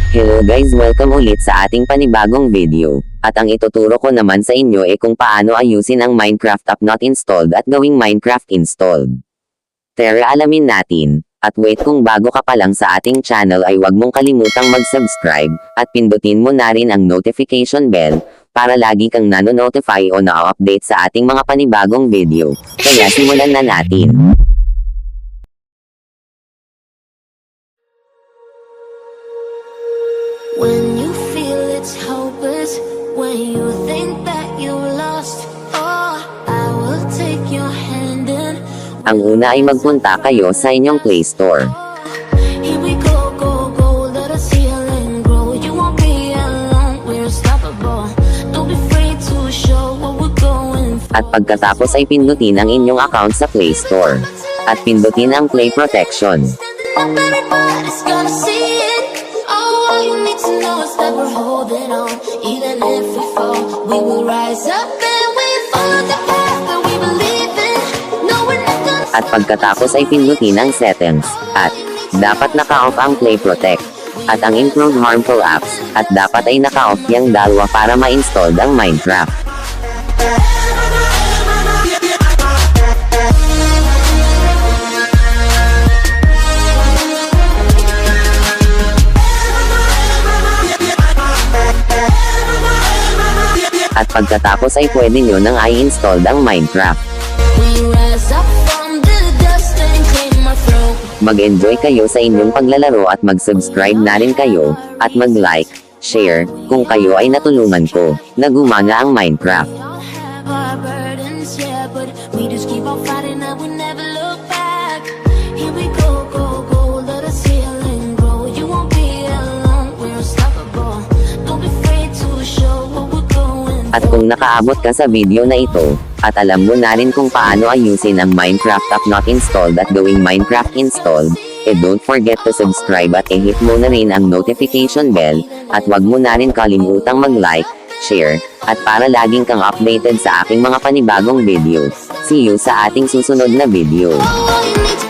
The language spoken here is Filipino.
Hello guys, welcome ulit sa ating panibagong video. At ang ituturo ko naman sa inyo ay kung paano ayusin ang Minecraft app not installed at gawing Minecraft installed. Tara alamin natin. At wait, kung bago ka pa lang sa ating channel ay huwag mong kalimutang mag-subscribe, at pindutin mo na rin ang notification bell, para lagi kang nano-notify o na-update sa ating mga panibagong video. Kaya simulan na natin. When you feel it's hopeless, when you think that you lost, oh, I will take your hand and Ang una ay magpunta kayo sa inyong Play Store. here we go, go, go, let us heal and grow. You won't be alone, we're unstoppable. Don't be afraid to show what we're going for. At pagkatapos ay pindutin ang inyong account sa Play Store. At pindutin ang Play Protection. Everybody's gonna see it. Oh, all you need to know is that we're holding on. Even if we fall, we will rise up and we follow the path that we believe in. No, we're not gonna At pagkatapos ay pindutin ang Settings. At dapat naka-off ang Play Protect. At ang Improve Harmful Apps. At dapat ay naka-off yung dalawa para ma-install ang Minecraft. At pagkatapos ay pwede nyo nang i-install ang Minecraft. We rise up from the dust and claim our throne. Mag-enjoy kayo sa inyong paglalaro at mag-subscribe na rin kayo, at mag-like, share, kung kayo ay natulungan ko, na gumana ang Minecraft. We all have our burdens, yeah, but we just keep on fighting and we never look back. Here we go, go, go, let us heal and grow. You won't be alone, we're unstoppable. Don't be afraid to show what we're going At kung nakaabot ka sa video na ito, at alam mo na rin kung paano ayusin ang Minecraft app not installed at gawing Minecraft installed, don't forget to subscribe at i-hit mo na rin ang notification bell, at wag mo na rin kalimutang mag-like, share, at para laging kang updated sa aking mga panibagong videos. See you sa ating susunod na video. all you need to